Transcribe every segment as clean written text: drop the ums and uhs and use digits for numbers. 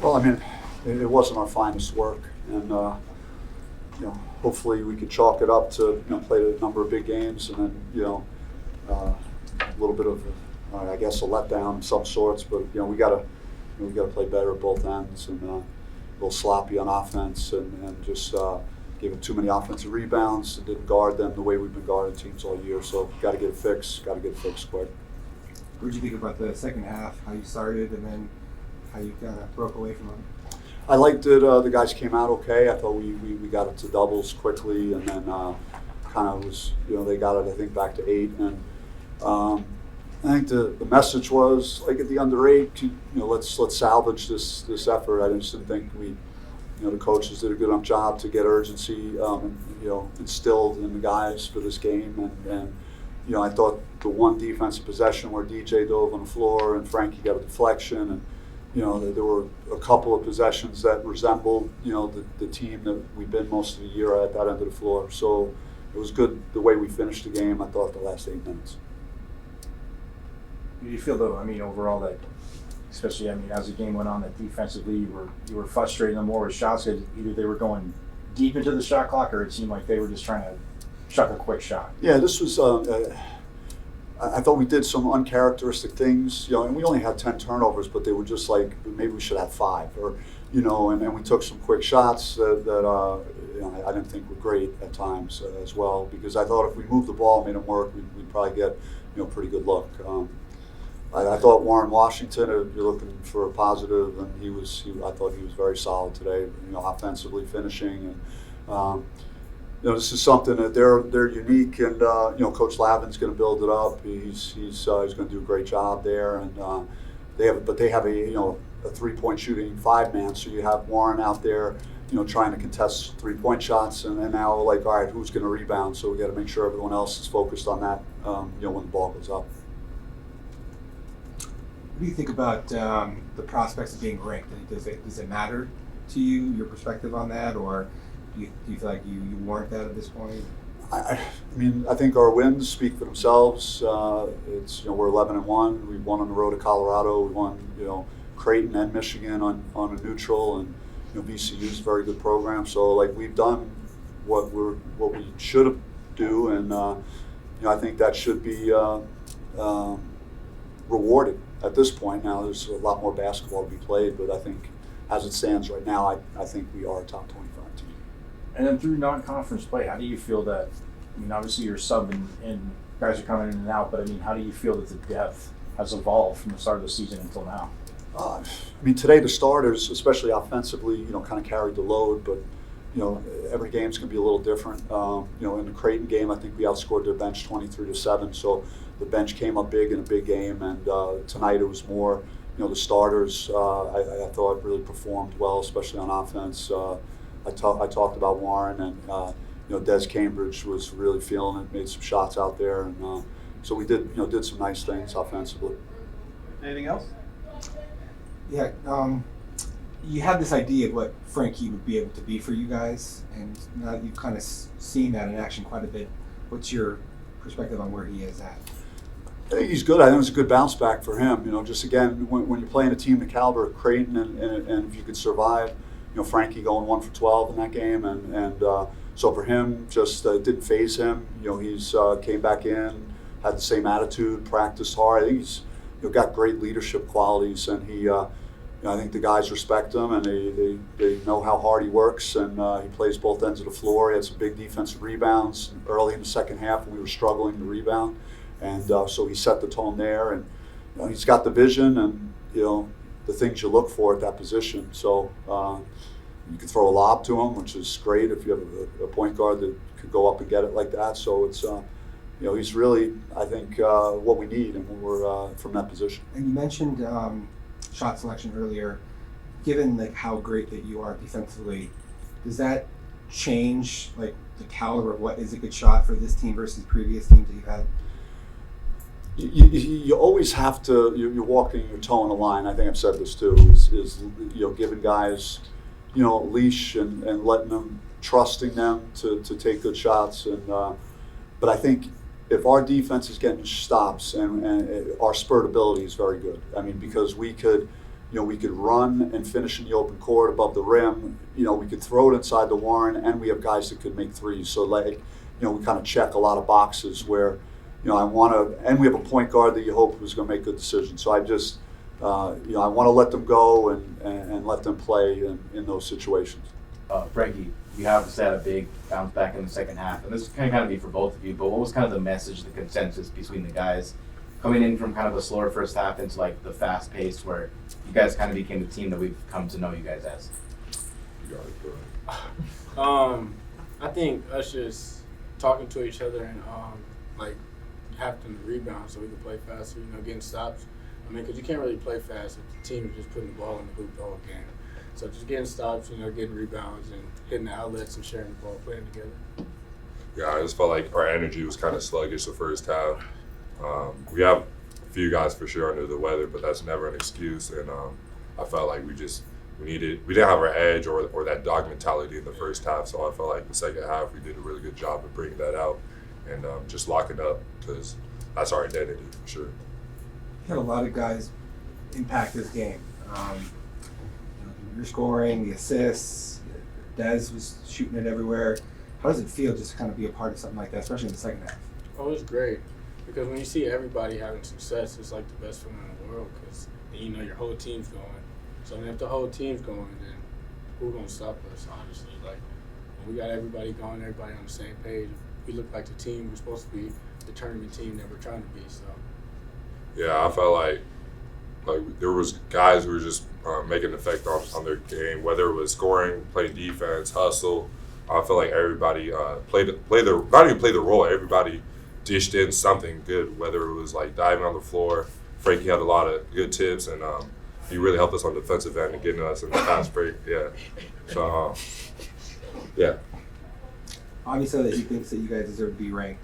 Well, I mean, it wasn't our finest work, and hopefully we could chalk it up to play a number of big games, and then a little bit of, I guess, a letdown of some sorts. But we got to play better at both ends, and a little sloppy on offense, and just gave them too many offensive rebounds and didn't guard them the way we've been guarding teams all year. So got to get it fixed. Got to get it fixed quick. What did you think about the second half? How you started, and then how you kind of broke away from them? I liked it. The guys came out okay. I thought we got it to doubles quickly, and then kind of was, they got it, I think, back to 8. And I think the message was, like, at the under 8, let's salvage this effort. I just didn't think the coaches did a good enough job to get urgency, instilled in the guys for this game. And I thought the one defensive possession where DJ dove on the floor and Frankie got a deflection, and there were a couple of possessions that resembled, the team that we've been most of the year at that end of the floor. So it was good the way we finished the game, I thought, the last 8 minutes. Did you feel, though, overall that, especially, as the game went on, that defensively you were frustrating them more with shots because either they were going deep into the shot clock or it seemed like they were just trying to chuck a quick shot? Yeah, this was I thought we did some uncharacteristic things, and we only had 10 turnovers, but they were just like, maybe we should have 5, or, and we took some quick shots that I didn't think were great at times as well, because I thought if we moved the ball and made them work, we'd probably get, a pretty good look. I thought Warren Washington, if you're looking for a positive, and I thought he was very solid today, offensively finishing, and this is something that they're unique, and Coach Lavin's going to build it up. He's going to do a great job there, and they have a 3-point shooting 5-man, so you have Warren out there, trying to contest 3-point shots, and now, like, all right, who's going to rebound? So we got to make sure everyone else is focused on that, when the ball goes up. What do you think about the prospects of being ranked? Does it matter to you, your perspective on that, or do you feel like you warrant that at this point? I think our wins speak for themselves. It's we're 11-1. We won on the road to Colorado. We won Creighton and Michigan on a neutral, and VCU's a very good program. So, like, we've done what we should do, and I think that should be rewarded at this point. Now there's a lot more basketball to be played, but I think as it stands right now, I think we are a top 25 team. And then through non-conference play, how do you feel that, obviously you're sub and guys are coming in and out, but how do you feel that the depth has evolved from the start of the season until now? Today the starters, especially offensively, kind of carried the load, but every game's going to be a little different. In the Creighton game, I think we outscored their bench 23-7, so the bench came up big in a big game, and tonight it was more, the starters, I thought really performed well, especially on offense. I talked about Warren, and Des Cambridge was really feeling it, made some shots out there, and so we did some nice things offensively. Anything else? Yeah, you had this idea of what Frankie would be able to be for you guys, and now that you've kind of seen that in action quite a bit. What's your perspective on where he is at? I think he's good. I think it was a good bounce back for him. Just again, when you're playing a team the caliber of Creighton, and if you could survive, Frankie going 1 for 12 in that game, and so for him, just didn't faze him. He's came back in, had the same attitude, practiced hard. I think he's got great leadership qualities, and he. I think the guys respect him, and they know how hard he works, and he plays both ends of the floor. He had some big defensive rebounds early in the second half when we were struggling to rebound, and so he set the tone there, and he's got the vision and the things you look for at that position. So you can throw a lob to him, which is great if you have a point guard that could go up and get it like that. So it's he's really, I think, what we need, and we're from that position. And you mentioned shot selection earlier. Given how great that you are defensively, does that change the caliber of what is a good shot for this team versus previous teams that you've had? You always have to. You're walking your toe on the line. I think I've said this too. Is giving guys a leash and letting them, trusting them to take good shots. And but I think if our defense is getting stops and our spurt ability is very good. Because we could we could run and finish in the open court above the rim. We could throw it inside the Warren, and we have guys that could make threes. So we kind of check a lot of boxes where, I want to, and we have a point guard that you hope is going to make good decisions. So I just, I want to let them go and let them play in those situations. Frankie, you obviously had a big bounce back in the second half, and this can kind of be for both of you, but what was kind of the message, the consensus between the guys coming in from kind of a slower first half into like the fast pace where you guys kind of became the team that we've come to know you guys as? I think us just talking to each other and having to rebound so we can play faster, getting stops. Because you can't really play fast if the team is just putting the ball in the hoop the whole game. So just getting stops, getting rebounds and hitting the outlets and sharing the ball, playing together. Yeah, I just felt like our energy was kind of sluggish the first half. We have a few guys for sure under the weather, but that's never an excuse. And I felt like we didn't have our edge or that dog mentality in the first half. So I felt like the second half we did a really good job of bringing that out and just locking up, because that's our identity for sure. Had a lot of guys impact this game. You're scoring, the assists, Dez was shooting it everywhere. How does it feel just to kind of be a part of something like that, especially in the second half? Oh, it's great. Because when you see everybody having success, it's like the best feeling in the world, because your whole team's going. So if the whole team's going, then who's going to stop us, honestly? Like, when we got everybody going, everybody on the same page, we look like the team we're supposed to be, the tournament team that we're trying to be, so. Yeah, I felt like there was guys who were just making an effect on their game, whether it was scoring, playing defense, hustle. I feel like everybody not even played the role. Everybody dished in something good, whether it was like diving on the floor. Frankie had a lot of good tips, and he really helped us on the defensive end and getting us in the fast break. Yeah, so yeah. Obviously, that he thinks that you guys deserve to be ranked.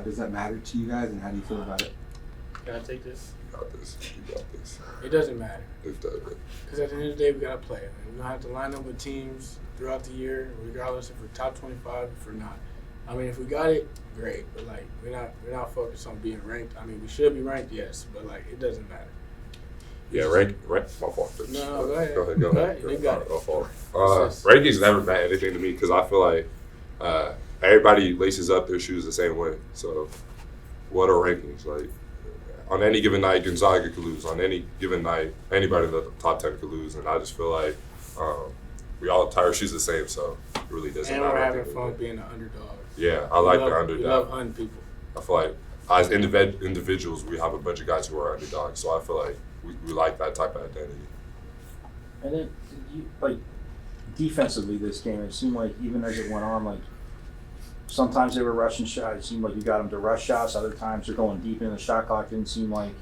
Does that matter to you guys, and how do you feel about it? Can I take this? You got this. You got this. It doesn't matter. It does. Because at the end of the day, we got to play. We're going to have to line up with teams throughout the year, regardless if we're top 25, if we're not. If we got it, great. But, we're not focused on being ranked. We should be ranked, yes. But, it doesn't matter. Yeah, rank. My fault. No, go ahead. Go ahead. You got it. My fault. Ranking's never meant anything to me, because I feel like everybody laces up their shoes the same way. So, what are rankings? On any given night, Gonzaga could lose. On any given night, anybody in the top 10 could lose. And I just feel like we all tie our shoes the same, so it really doesn't matter. And we're having fun being an underdog. Yeah, I like the underdog. We love hunting people. I feel like as individuals, we have a bunch of guys who are underdogs. So I feel like we like that type of identity. And then, defensively this game, it seemed like even as it went on, sometimes they were rushing shots. It seemed like you got them to rush shots. Other times they're going deep in the shot clock. Didn't seem like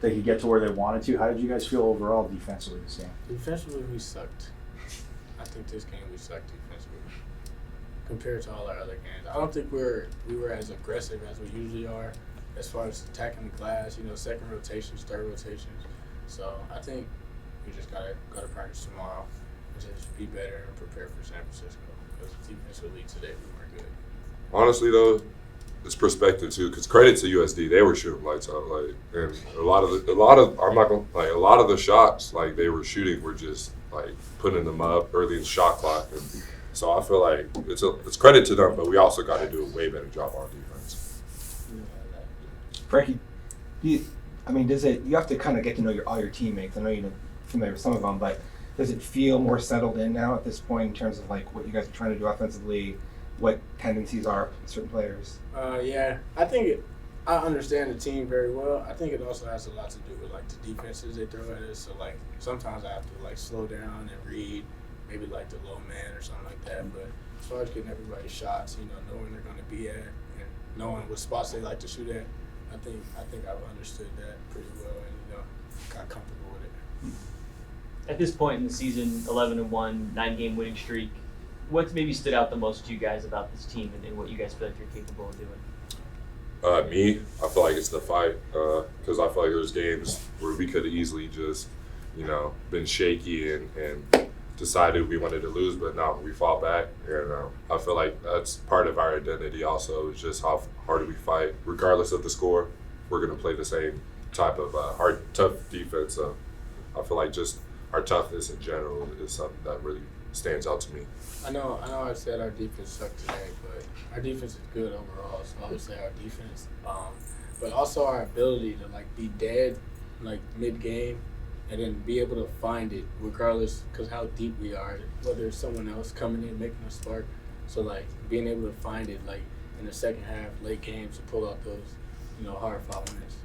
they could get to where they wanted to. How did you guys feel overall defensively this game? Defensively, we sucked. I think this game we sucked defensively compared to all our other games. I don't think we were as aggressive as we usually are as far as attacking the glass, second rotations, third rotations. So I think we just gotta practice tomorrow and just be better and prepare for San Francisco. Because defensively today we weren't good. Honestly, though, it's perspective too. Because credit to USD, they were shooting lights out. And a lot of the shots they were shooting were just putting them up early in the shot clock. And so I feel like it's credit to them, but we also got to do a way better job on defense. Frankie, you have to kind of get to know all your teammates. I know you're familiar with some of them, but does it feel more settled in now at this point in terms of what you guys are trying to do offensively, what tendencies are of certain players? Yeah, I think I understand the team very well. I think it also has a lot to do with the defenses they throw at us. So sometimes I have to slow down and read, maybe the low man or something like that. But as far as getting everybody's shots, knowing they're going to be at and knowing what spots they like to shoot at, I think I've understood that pretty well and got comfortable with it. At this point in the season, 11-1, 9-game winning streak, what's maybe stood out the most to you guys about this team and what you guys feel like you're capable of doing? Me, I feel like it's the fight, because I feel like there's games where we could have easily just, been shaky and decided we wanted to lose, but no, we fought back, and I feel like that's part of our identity also, is just how hard we fight. Regardless of the score, we're going to play the same type of tough defense. So I feel like just our toughness in general is something that really stands out to me. I know I said our defense sucked today, but our defense is good overall, so I would say our defense. But also our ability to like be dead like mid game and then be able to find it regardless because how deep we are, whether it's someone else coming in making a spark. So like being able to find it like in the second half, late games to pull out those, hard fought wins.